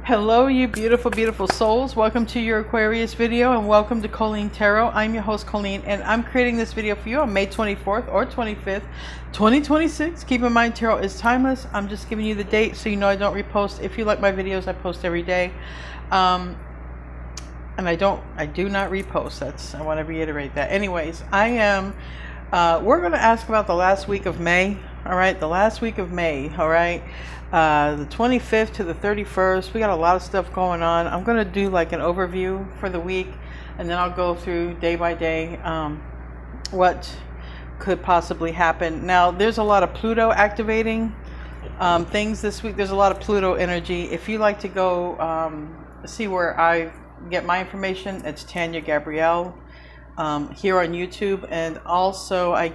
Hello, you beautiful, beautiful souls. Welcome to your Aquarius video and welcome to Colleen Tarot. I'm your host, Colleen, and I'm creating this video for you on May 24th or 25th, 2026. Keep in mind, tarot is timeless. I'm just giving you the date so you know I don't repost. If you like my videos, I post every day. And I do not repost. I want to reiterate that. Anyways, we're going to ask about the last week of May. All right, the last week of May. All right, the 25th to the 31st. We got a lot of stuff going on. I'm going to do like an overview for the week, and then I'll go through day by day what could possibly happen. Now, there's a lot of Pluto activating things this week. There's a lot of Pluto energy. If you like to go see where I get my information, it's Tanya Gabrielle here on YouTube, and also I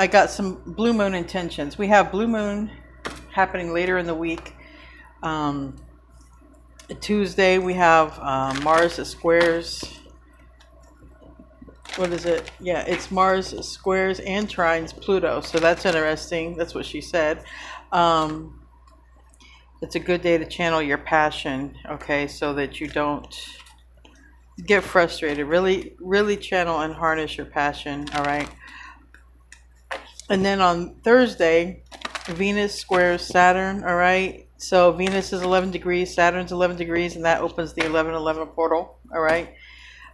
got some blue moon intentions. We have blue moon happening later in the week. Tuesday we have Mars squares. What is it? Yeah, it's Mars squares and trines Pluto. So that's interesting. That's what she said. It's a good day to channel your passion, okay, so that you don't get frustrated. Really, really channel and harness your passion, all right? And then on Thursday, Venus squares Saturn, all right? So Venus is 11 degrees, Saturn's 11 degrees, and that opens the 1111 portal, all right?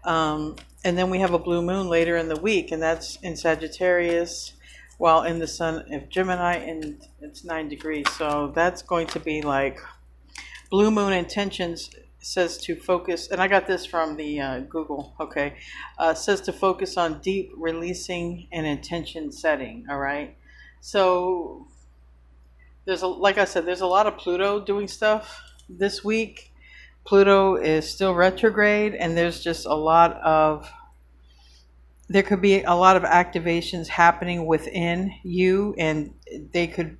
And then we have a blue moon later in the week, and that's in Sagittarius, while in the sun of Gemini, and it's 9 degrees. So that's going to be like blue moon intentions. Says to focus, and I got this from the Google, okay, says to focus on deep releasing and intention setting, all right? So like I said, there's a lot of Pluto doing stuff this week. Pluto is still retrograde, and there's just there could be a lot of activations happening within you, and things could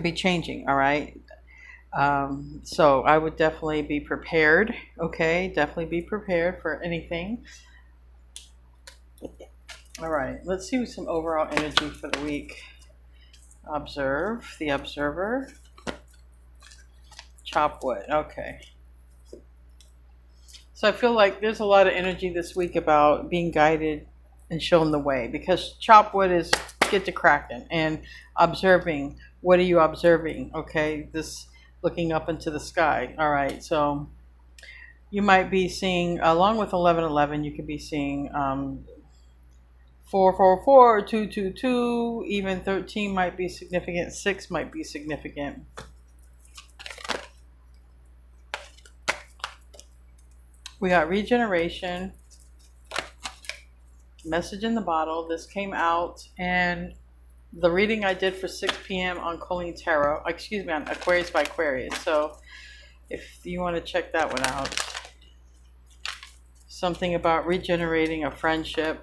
be changing, all right? So I would definitely be prepared, okay? Definitely be prepared for anything. All right, let's see some overall energy for the week. Observe, the observer. Chop wood, okay. So I feel like there's a lot of energy this week about being guided and shown the way, because chop wood is get to cracking and observing. What are you observing? Okay, this looking up into the sky. All right, so you might be seeing, along with 1111, you could be seeing 444, 222, even 13 might be significant, 6 might be significant. We got regeneration, message in the bottle. This came out, and the reading I did for 6 p.m. on Colleen Tarot, excuse me, on Aquarius by Aquarius. So if you want to check that one out. Something about regenerating a friendship.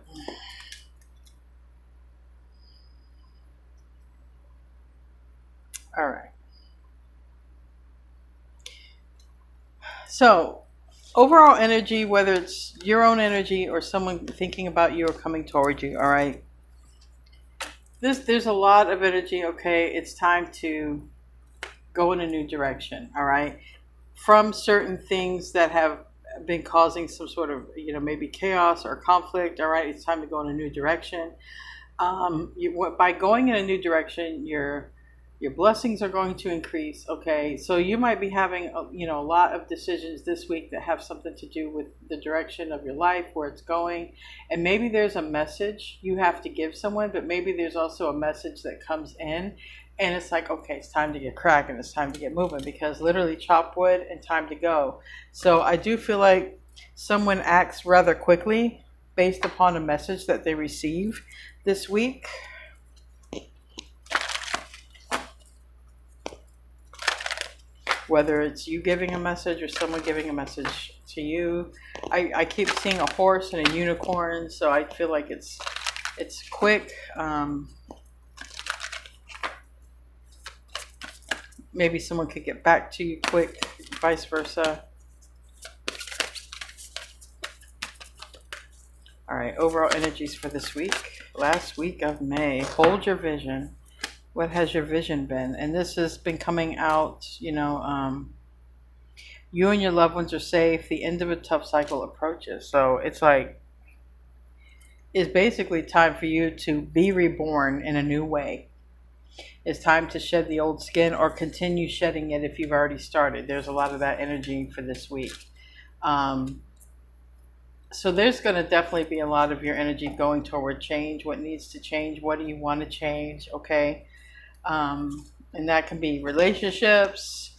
All right. So overall energy, whether it's your own energy or someone thinking about you or coming towards you, all right? There's a lot of energy, okay? It's time to go in a new direction, all right? From certain things that have been causing some sort of, maybe chaos or conflict, all right? It's time to go in a new direction. By going in a new direction, your blessings are going to increase, okay? So you might be having, a lot of decisions this week that have something to do with the direction of your life, where it's going. And maybe there's a message you have to give someone, but maybe there's also a message that comes in, and it's like, okay, it's time to get cracking, it's time to get moving, because literally chop wood and time to go. So I do feel like someone acts rather quickly based upon a message that they receive this week. Whether it's you giving a message or someone giving a message to you. I keep seeing a horse and a unicorn, so I feel like it's quick. Maybe someone could get back to you quick, vice versa. All right, overall energies for this week. Last week of May. Hold your vision. What has your vision been? And this has been coming out, you and your loved ones are safe. The end of a tough cycle approaches. So it's like, it's basically time for you to be reborn in a new way. It's time to shed the old skin or continue shedding it if you've already started. There's a lot of that energy for this week. So there's going to definitely be a lot of your energy going toward change. What needs to change? What do you want to change? Okay. And that can be relationships,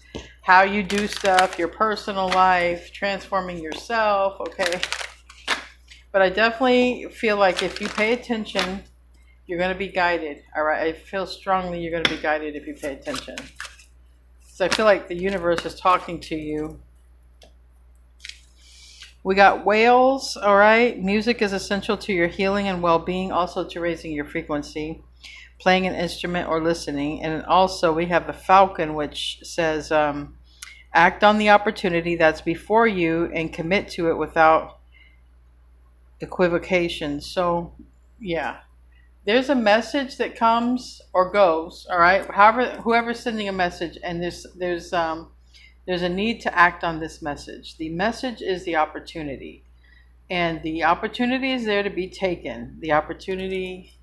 how you do stuff, your personal life, transforming yourself. Okay. But I definitely feel like if you pay attention, you're going to be guided. All right. I feel strongly you're going to be guided if you pay attention. So I feel like the universe is talking to you. We got whales. All right. Music is essential to your healing and well-being, also to raising your frequency, playing an instrument or listening. And also we have the falcon, which says, act on the opportunity that's before you and commit to it without equivocation. So yeah, there's a message that comes or goes, all right, however, whoever's sending a message, and there's a need to act on this message. The message is the opportunity, and the opportunity is there to be taken. The opportunity.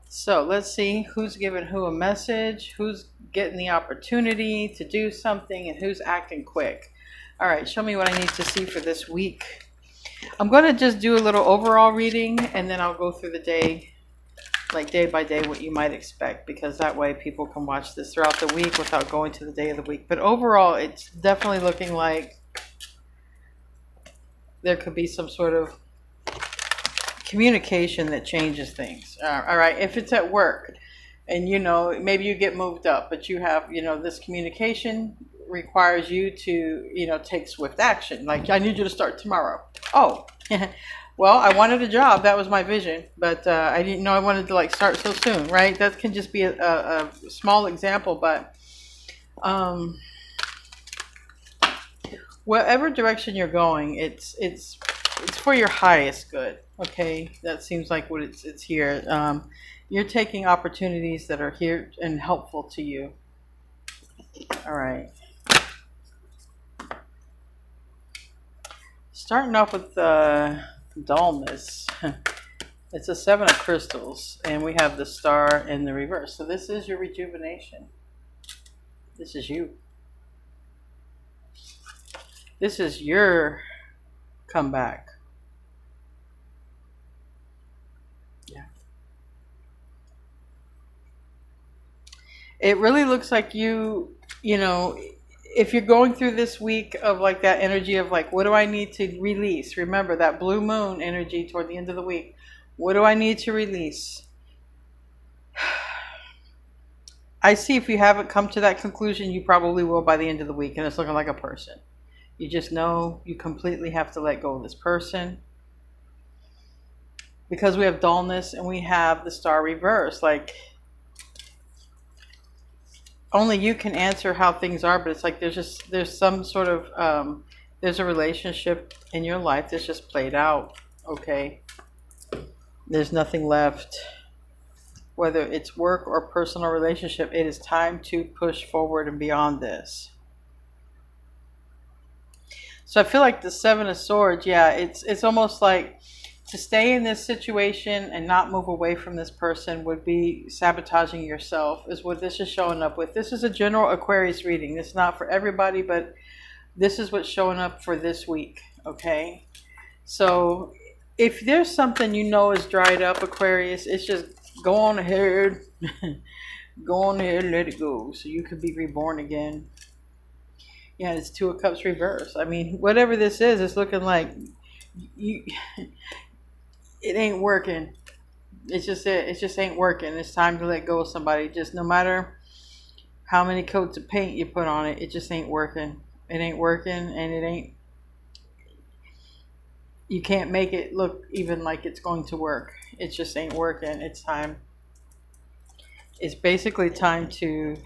So let's see who's giving who a message, who's getting the opportunity to do something, and who's acting quick. All right, show me what I need to see for this week. I'm going to just do a little overall reading, and then I'll go through the day, like day by day, what you might expect, because that way people can watch this throughout the week without going to the day of the week. But overall, it's definitely looking like there could be some sort of communication that changes things. All right, if it's at work, and maybe you get moved up, but you have, this communication requires you to, take swift action. Like, I need you to start tomorrow. Oh, well, I wanted a job. That was my vision, but I didn't know I wanted to start so soon, right? That can just be a small example, but whatever direction you're going, it's for your highest good. Okay, that seems like what it's here. You're taking opportunities that are here and helpful to you. All right. Starting off with dullness. It's a 7 of crystals, and we have the star in the reverse. So this is your rejuvenation. This is you. This is your comeback. Yeah. It really looks like if you're going through this week of that energy of what do I need to release? Remember that blue moon energy toward the end of the week. What do I need to release? I see if you haven't come to that conclusion, you probably will by the end of the week, and it's looking like a person. You just know you completely have to let go of this person. Because we have dullness and we have the star reverse. Only you can answer how things are, but it's like there's some sort of there's a relationship in your life that's just played out. Okay, there's nothing left, whether it's work or personal relationship. It is time to push forward and beyond this. So I feel like the 7 of Swords, yeah, it's almost like to stay in this situation and not move away from this person would be sabotaging yourself, is what this is showing up with. This is a general Aquarius reading. It's not for everybody, but this is what's showing up for this week, okay? So if there's something is dried up, Aquarius, it's just go on ahead. Go on ahead and let it go so you can be reborn again. Yeah, it's 2 of Cups reverse. I mean, whatever this is, it's looking like it ain't working. It just ain't working. It's time to let go of somebody. Just no matter how many coats of paint you put on it, it just ain't working. It ain't working, and you can't make it look even like it's going to work. It just ain't working. It's time. It's basically time to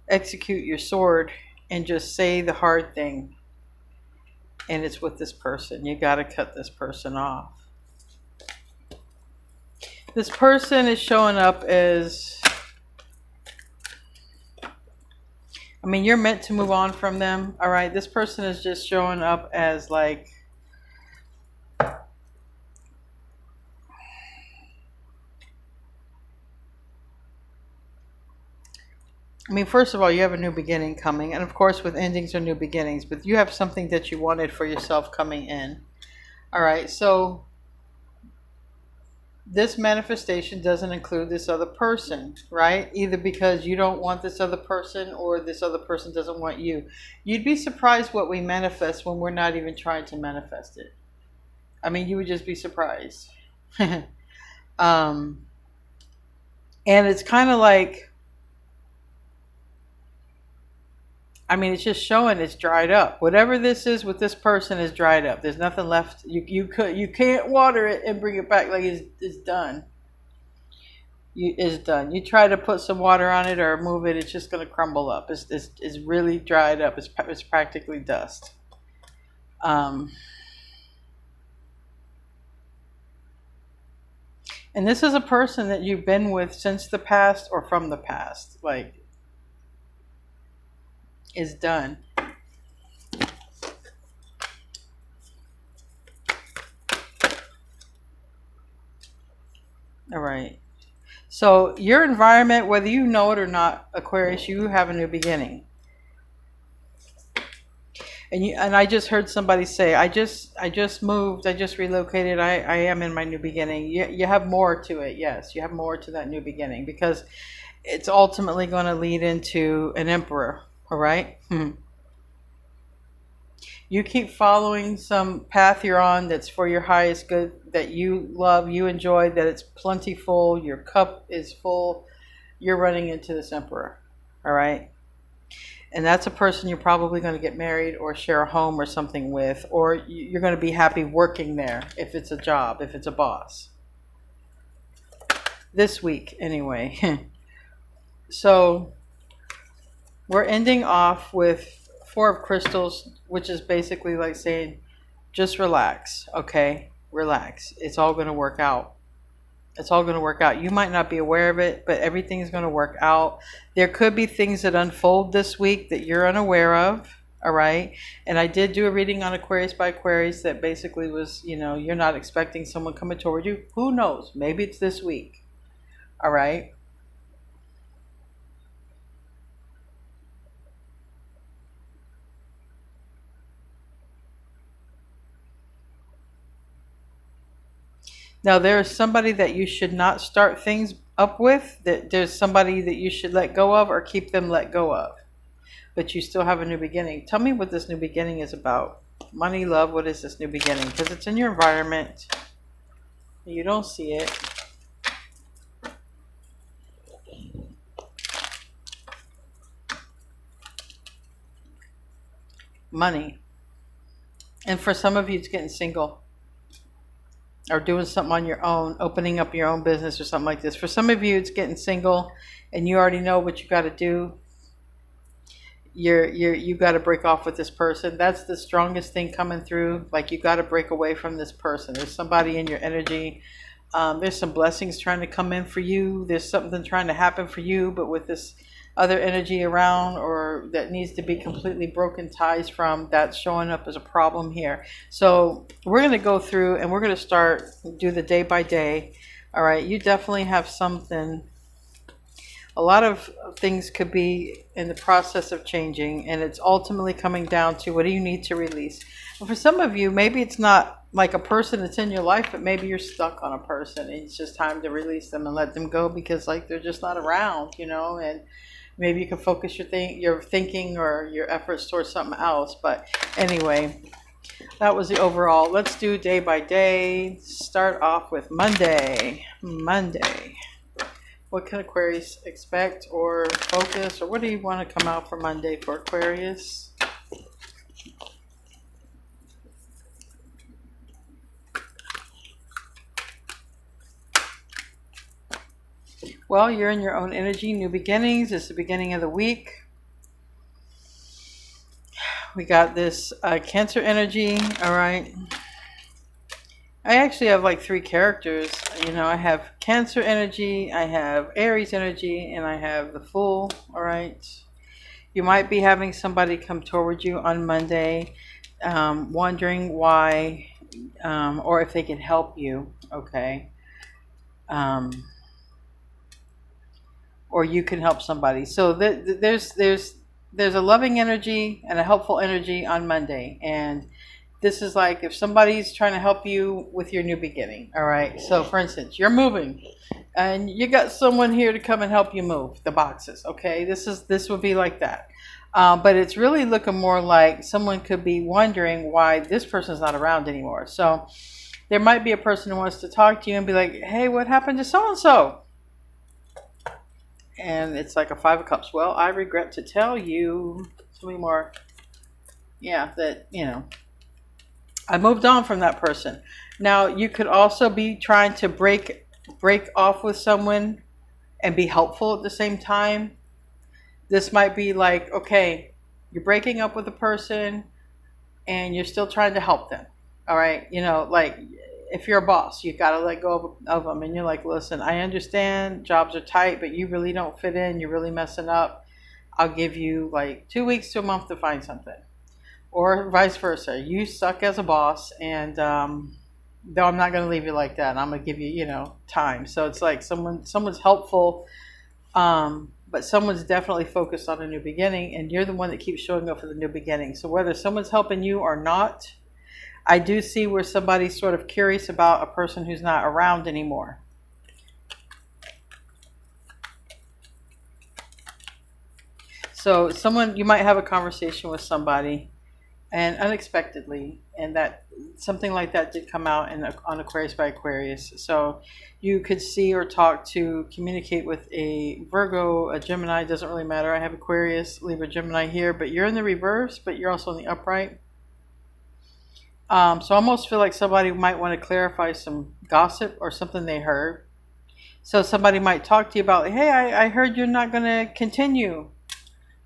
execute your sword and just say the hard thing. And it's with this person. You got to cut this person off. This person is showing up as I mean, you're meant to move on from them. All right. This person is just showing up as like, I mean, first of all, you have a new beginning coming. And of course, with endings are new beginnings. But you have something that you wanted for yourself coming in. All right. So this manifestation doesn't include this other person, right? Either because you don't want this other person or this other person doesn't want you. You'd be surprised what we manifest when we're not even trying to manifest it. I mean, you would just be surprised. um, and it's kind of like, I mean, it's just showing it's dried up. Whatever this is with this person is dried up. There's nothing left. You can't water it and bring it back. Like it's done. It's done. You try to put some water on it or move it, it's just going to crumble up. It's really dried up. It's practically dust. And this is a person that you've been with since the past or from the past. Like, is done. All right. So your environment, whether you know it or not, Aquarius, you have a new beginning. And I just heard somebody say, I just moved, I just relocated, I am in my new beginning. You have more to it, yes. You have more to that new beginning because it's ultimately going to lead into an emperor, all right? You keep following some path you're on that's for your highest good, that you love, you enjoy, that it's plentiful, your cup is full, you're running into this emperor, all right? And that's a person you're probably going to get married or share a home or something with, or you're going to be happy working there if it's a job, if it's a boss. This week, anyway. So we're ending off with Four of Crystals, which is basically like saying, just relax, okay? Relax. It's all going to work out. It's all going to work out. You might not be aware of it, but everything's going to work out. There could be things that unfold this week that you're unaware of, all right? And I did do a reading on Aquarius by Aquarius that basically was, you know, you're not expecting someone coming toward you. Who knows? Maybe it's this week, all right? Now, there is somebody that you should not start things up with. That there's somebody that you should let go of or keep them let go of. But you still have a new beginning. Tell me what this new beginning is about. Money, love, what is this new beginning? Because it's in your environment. You don't see it. Money. And for some of you, it's getting single. Or doing something on your own, opening up your own business or something like this. For some of you, it's getting single, and you already know what you got to do. You got to break off with this person. That's the strongest thing coming through. Like, you got to break away from this person. There's somebody in your energy. There's some blessings trying to come in for you. There's something trying to happen for you, but with this other energy around, or that needs to be completely broken ties from, that's showing up as a problem here. So we're going to go through and we're going to do the day by day. All right, you definitely have something. A lot of things could be in the process of changing, and it's ultimately coming down to, what do you need to release? And for some of you, maybe it's not like a person that's in your life, but maybe you're stuck on a person and it's just time to release them and let them go because, like, they're just not around, you know. And maybe you can focus your thinking or your efforts towards something else. But anyway, that was the overall. Let's do day by day. Start off with Monday. What can Aquarius expect or focus, or what do you want to come out for Monday for Aquarius? Well, you're in your own energy, new beginnings. It's the beginning of the week. We got this Cancer energy, all right. I actually have like 3 characters. You know, I have Cancer energy, I have Aries energy, and I have the Fool, all right. You might be having somebody come toward you on Monday, wondering why, or if they can help you, okay? Um, or you can help somebody. So there's a loving energy and a helpful energy on Monday, and this is like if somebody's trying to help you with your new beginning. All right. So for instance, you're moving, and you got someone here to come and help you move the boxes. Okay. This would be like that. But it's really looking more like someone could be wondering why this person's not around anymore. So there might be a person who wants to talk to you and be like, hey, what happened to so and so? And it's like a 5 of Cups. Well, I regret to tell you, tell me more. Yeah, that, I moved on from that person. Now, you could also be trying to break off with someone and be helpful at the same time. This might be like, okay, you're breaking up with a person and you're still trying to help them. All right. Like if you're a boss, you've got to let go of them. And you're like, listen, I understand jobs are tight, but you really don't fit in. You're really messing up. I'll give you like 2 weeks to a month to find something. Or vice versa. You suck as a boss, and though I'm not going to leave you like that. I'm going to give you, time. So it's like someone's helpful, but someone's definitely focused on a new beginning, and you're the one that keeps showing up for the new beginning. So whether someone's helping you or not, I do see where somebody's sort of curious about a person who's not around anymore. So you might have a conversation with somebody, and unexpectedly, and that something like that did come out on Aquarius by Aquarius. So you could see or talk to, communicate with a Virgo, a Gemini, doesn't really matter. I have Aquarius, Libra, Gemini here, but you're in the reverse, but you're also in the upright. So I almost feel like somebody might want to clarify some gossip or something they heard. So somebody might talk to you about, hey, I heard you're not going to continue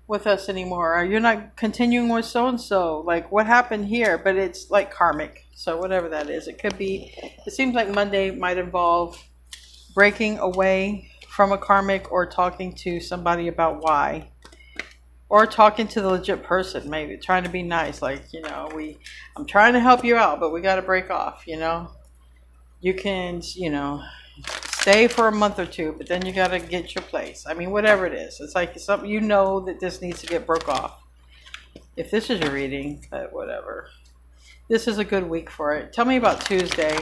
with us anymore, or you're not continuing with so-and-so, like what happened here? But it's like karmic, so whatever that is, it seems like Monday might involve breaking away from a karmic, or talking to somebody about why, or talking to the legit person, maybe trying to be nice, like, I'm trying to help you out, but we got to break off. You can stay for a month or two, but then you got to get your place. I mean, whatever it is. It's like something, that this needs to get broke off. If this is your reading, but whatever. This is a good week for it. Tell me about Tuesday.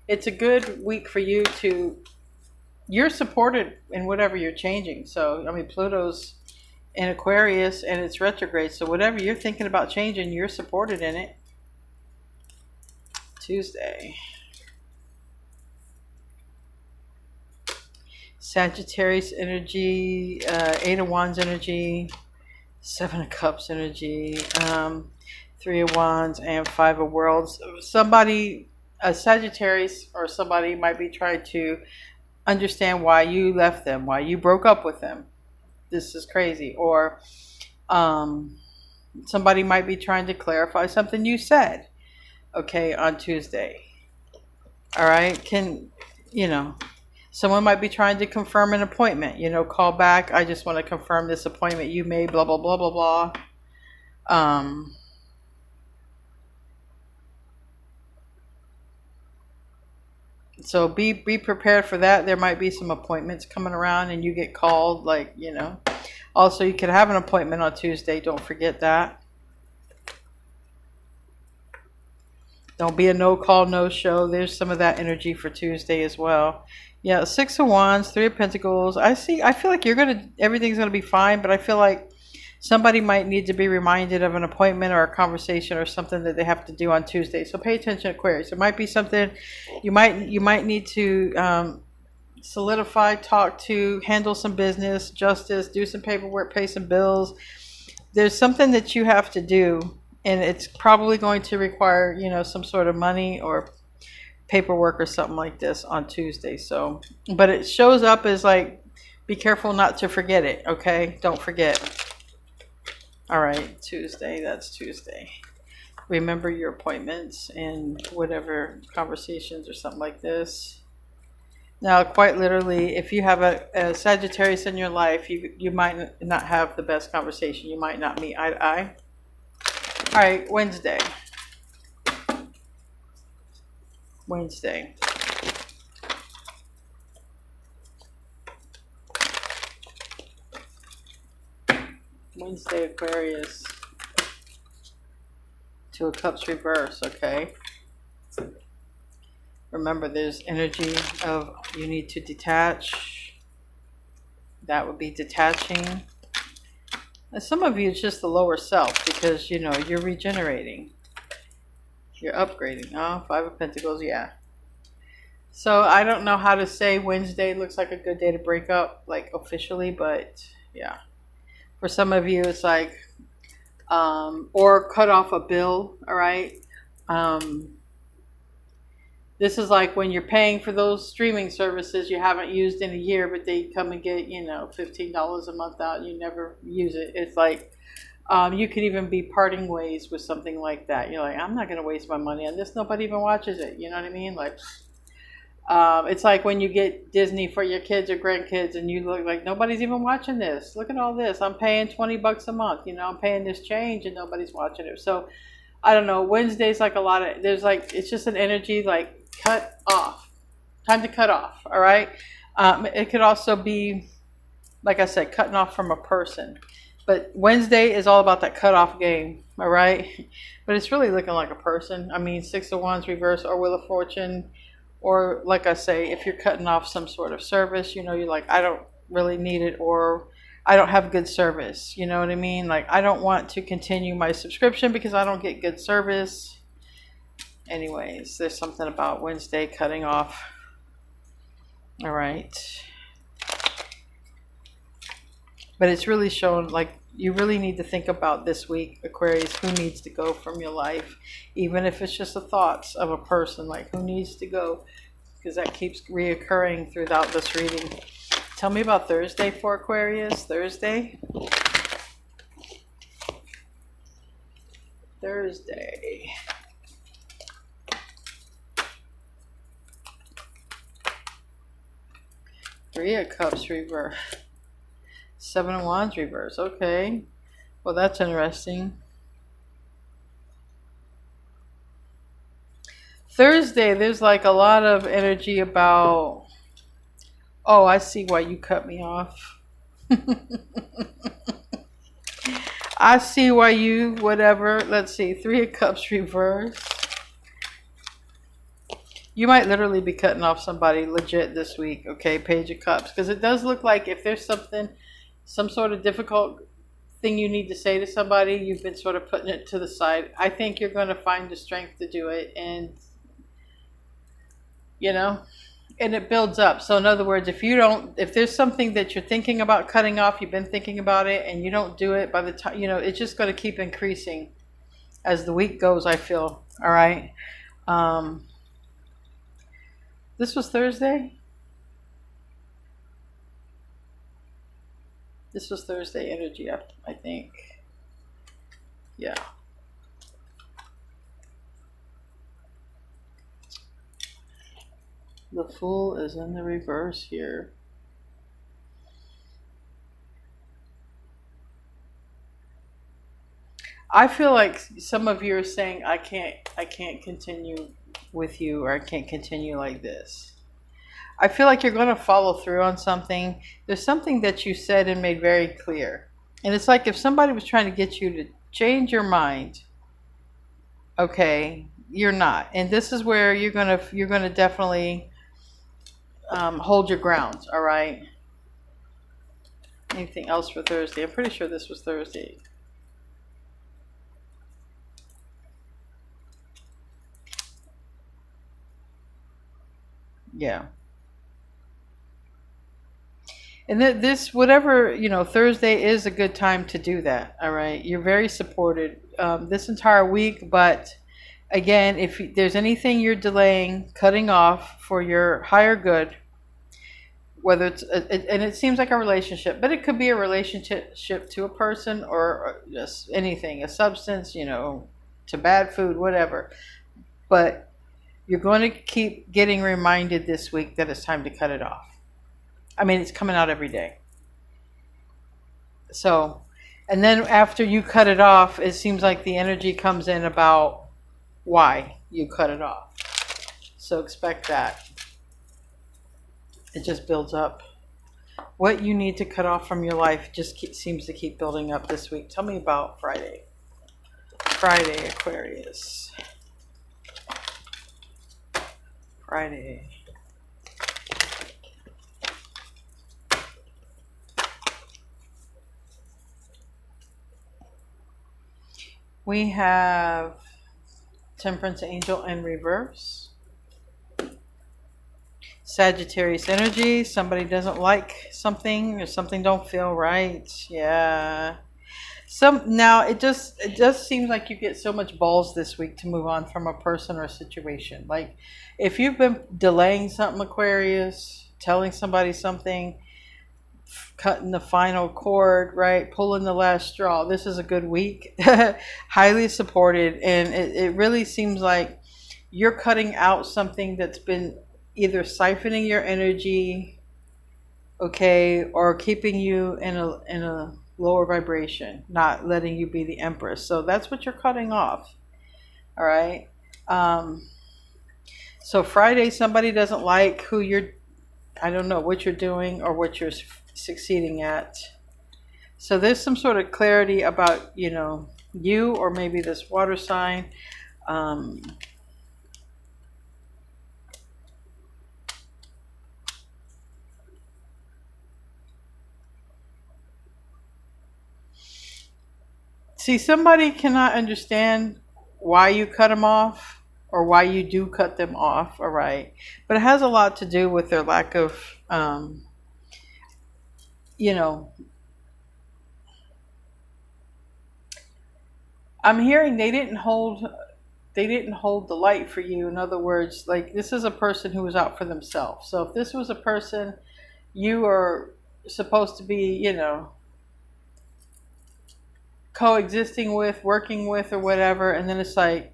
It's a good week for you you're supported in whatever you're changing. So, I mean, Pluto's in Aquarius and it's retrograde. So whatever you're thinking about changing, you're supported in it. Tuesday. Sagittarius energy, 8 of Wands energy, 7 of Cups energy, 3 of Wands, and 5 of Worlds. Somebody, a Sagittarius or somebody might be trying to understand why you left them, why you broke up with them. This is crazy. Or somebody might be trying to clarify something you said, okay, on Tuesday. All right, someone might be trying to confirm an appointment, call back. I just want to confirm this appointment you made, blah, blah, blah, blah, blah. So be prepared for that. There might be some appointments coming around and you get called, like, Also, you could have an appointment on Tuesday. Don't forget that. Don't be a no call, no show. There's some of that energy for Tuesday as well. Yeah, 6 of Wands, 3 of Pentacles. I feel like everything's gonna be fine, but I feel like somebody might need to be reminded of an appointment or a conversation or something that they have to do on Tuesday. So pay attention, Aquarius. It might be something you might need to solidify, talk to, handle some business, justice, do some paperwork, pay some bills. There's something that you have to do, and it's probably going to require, some sort of money or paperwork or something like this on Tuesday. So, but it shows up as like, be careful not to forget it. Okay. Don't forget. All right. Tuesday. That's Tuesday. Remember your appointments and whatever conversations or something like this. Now, quite literally, if you have a Sagittarius in your life, you might not have the best conversation. You might not meet eye to eye. All right, Wednesday. Wednesday. Wednesday, Aquarius. Two of Cups reverse, okay? Remember, there's energy of you need to detach. That would be detaching. And some of you, it's just the lower self because, you know, you're regenerating. You're upgrading. Oh, Five of Pentacles, yeah. So I don't know how to say Wednesday looks like a good day to break up, like officially, but yeah. For some of you, it's like, or cut off a bill, all right? This is like when you're paying for those streaming services you haven't used in a year, but they come and get, you know, $15 a month out and you never use it. It's like, you could even be parting ways with something like that. You're like, I'm not going to waste my money on this. Nobody even watches it. You know what I mean? Like, it's like when you get Disney for your kids or grandkids and you look like nobody's even watching this. Look at all this. I'm paying $20 a month. You know, I'm paying this change and nobody's watching it. So I don't know. Wednesday's like a lot of, there's like, it's just an energy like cut off. Time to cut off. All right. It could also be, like I said, cutting off from a person. But Wednesday is all about that cutoff game. All right. But it's really looking like a person. I mean, Six of Wands reverse or Wheel of Fortune. Or like I say, if you're cutting off some sort of service, you know, you're like, I don't really need it, or I don't have good service. You know what I mean? Like, I don't want to continue my subscription because I don't get good service. Anyways, there's something about Wednesday cutting off. All right. But it's really shown like you really need to think about this week, Aquarius, who needs to go from your life, even if it's just the thoughts of a person, like who needs to go, because that keeps reoccurring throughout this reading. Tell me about Thursday for Aquarius. Thursday. Three of Cups reverse. Seven of Wands reverse. Okay. Well, that's interesting. Thursday, there's like a lot of energy about, oh, I see why you cut me off. I see why you, whatever. Let's see. Three of Cups reverse. You might literally be cutting off somebody legit this week, okay? Page of Cups. Because it does look like if there's something, some sort of difficult thing you need to say to somebody, you've been sort of putting it to the side. I think you're going to find the strength to do it. And, you know, and it builds up. So in other words, if there's something that you're thinking about cutting off, you've been thinking about it, and you don't do it, by the time, you know, it's just going to keep increasing as the week goes, I feel. All right. This was Thursday? This was Thursday energy, I think. Yeah. The Fool is in the reverse here. I feel like some of you are saying, I can't continue with you, or I can't continue like this. I feel like you're going to follow through on something. There's something that you said and made very clear. And it's like if somebody was trying to get you to change your mind, okay, you're not. And this is where you're going to definitely hold your ground, all right? Anything else for Thursday? I'm pretty sure this was Thursday. Yeah. And this, whatever, you know, Thursday is a good time to do that. All right. You're very supported this entire week. But again, if there's anything you're delaying, cutting off for your higher good, whether it's, and it seems like a relationship, but it could be a relationship to a person or just anything, a substance, you know, to bad food, whatever. But You're going to keep getting reminded this week that it's time to cut it off. I mean, it's coming out every day. So, and then after you cut it off, it seems like the energy comes in about why you cut it off. So expect that. It just builds up. What you need to cut off from your life just seems to keep building up this week. Tell me about Friday. Friday, Aquarius. Friday. We have Temperance Angel in reverse. Sagittarius energy. Somebody doesn't like something, or something don't feel right. Yeah. Now it just seems like you get so much balls this week to move on from a person or a situation. Like if you've been delaying something, Aquarius, telling somebody something, cutting the final cord, right, pulling the last straw, this is a good week. Highly supported, and it really seems like you're cutting out something that's been either siphoning your energy, okay, or keeping you in a lower vibration, not letting you be the empress. So that's what you're cutting off. All right. So Friday, somebody doesn't like who you're, I don't know what you're doing or what you're succeeding at. So there's some sort of clarity about, you or maybe this water sign. See, somebody cannot understand why you cut them off or why you do cut them off, all right? But it has a lot to do with their lack of, I'm hearing they didn't hold the light for you. In other words, like this is a person who was out for themselves. So if this was a person you are supposed to be, coexisting with, working with, or whatever, and then it's like,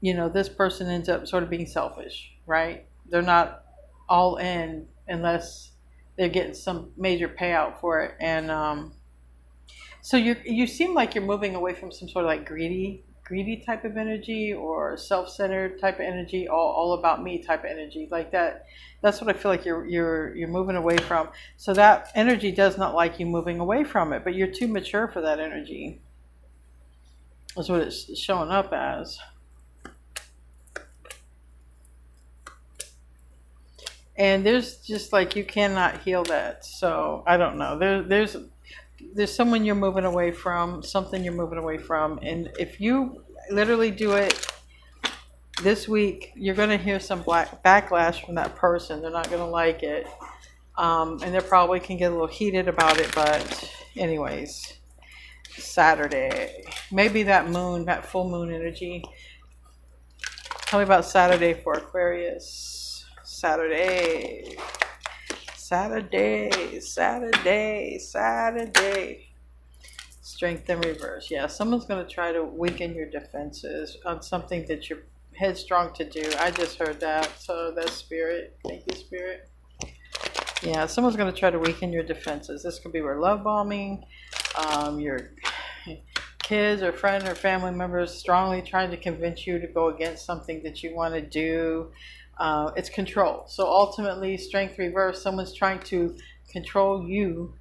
this person ends up sort of being selfish, right? They're not all in unless they're getting some major payout for it. And so you seem like you're moving away from some sort of like greedy type of energy, or self-centered type of energy, all about me type of energy, like that. That's what I feel like you're moving away from. So that energy does not like you moving away from it, but you're too mature for that energy. That's what it's showing up as. And there's just like, you cannot heal that. So I don't know. There's someone you're moving away from, something you're moving away from. And if you literally do it this week, you're going to hear some backlash from that person. They're not going to like it. And they probably can get a little heated about it. But anyways, Saturday. Maybe that full moon energy. Tell me about Saturday for Aquarius. Saturday. Strength in reverse. Yeah, someone's going to try to weaken your defenses on something that you're headstrong to do. I just heard that. So that's Spirit. Thank you, Spirit. Yeah, someone's going to try to weaken your defenses. This could be where love bombing, your kids or friend or family members strongly trying to convince you to go against something that you want to do. It's control. So ultimately, strength reverse, someone's trying to control you.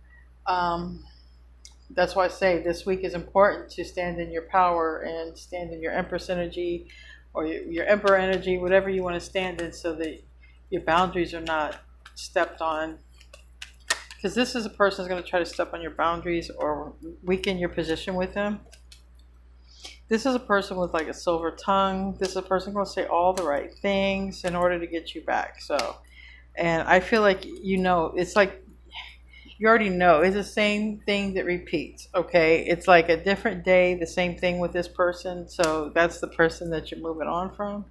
That's why I say this week is important to stand in your power and stand in your Empress energy or your Emperor energy, whatever you want to stand in, so that your boundaries are not stepped on. Because this is a person who's going to try to step on your boundaries or weaken your position with them. This is a person with like a silver tongue. This is a person going to say all the right things in order to get you back. So, and I feel like, it's like, you already know. It's the same thing that repeats, okay? It's like a different day, the same thing with this person. So that's the person that you're moving on from.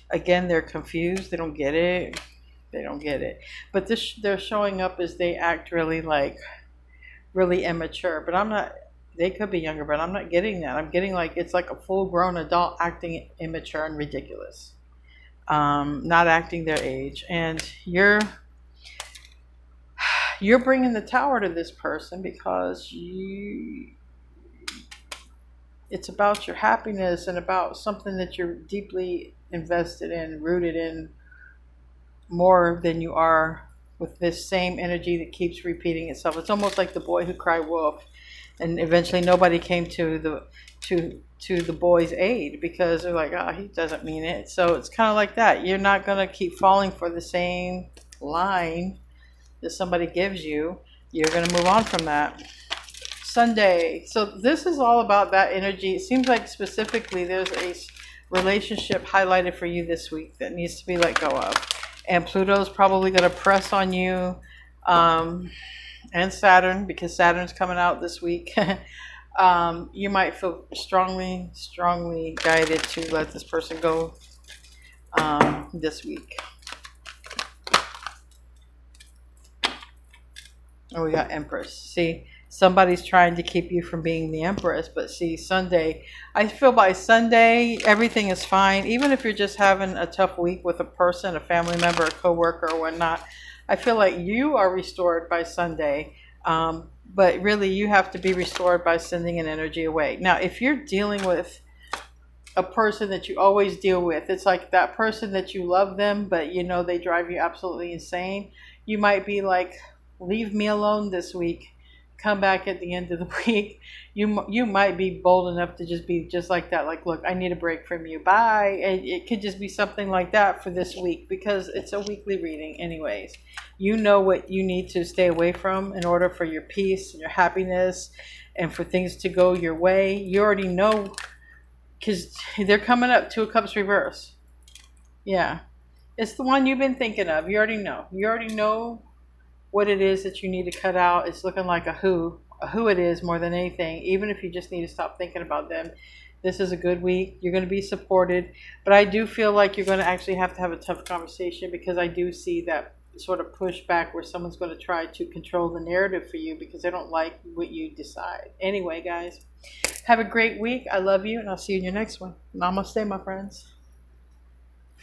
Again, they're confused. They don't get it. But they're showing up as they act really immature. But I'm not They could be younger, but I'm not getting that. I'm getting like it's like a full-grown adult acting immature and ridiculous, not acting their age. And you're bringing the tower to this person because it's about your happiness and about something that you're deeply invested in, rooted in more than you are with this same energy that keeps repeating itself. It's almost like the boy who cried wolf, and eventually nobody came to the boy's aid because they're like, oh, he doesn't mean it. So it's kind of like that. You're not going to keep falling for the same line that somebody gives you. You're going to move on from that. Sunday. So this is all about that energy. It seems like specifically there's a relationship highlighted for you this week that needs to be let go of. And Pluto's probably going to press on you, and Saturn, because Saturn's coming out this week. You might feel strongly guided to let this person go this week. Oh, we got Empress. See, somebody's trying to keep you from being the Empress, but see, Sunday, I feel by Sunday, everything is fine. Even if you're just having a tough week with a person, a family member, a coworker, or whatnot, I feel like you are restored by Sunday. But really, you have to be restored by sending an energy away. Now, if you're dealing with a person that you always deal with, it's like that person that you love them, but you know they drive you absolutely insane. You might be like, leave me alone this week. Come back at the end of the week. You might be bold enough to just be just like that. Like, look, I need a break from you. Bye. And it could just be something like that for this week because it's a weekly reading anyways. You know what you need to stay away from in order for your peace and your happiness and for things to go your way. You already know because they're coming up. Two of Cups reverse. Yeah. It's the one you've been thinking of. You already know. You already know what it is that you need to cut out. It's looking like a who it is more than anything. Even if you just need to stop thinking about them, this is a good week. You're going to be supported, but I do feel like you're going to actually have to have a tough conversation because I do see that sort of pushback where someone's going to try to control the narrative for you because they don't like what you decide. Anyway, guys, have a great week. I love you, and I'll see you in your next one. Namaste, my friends.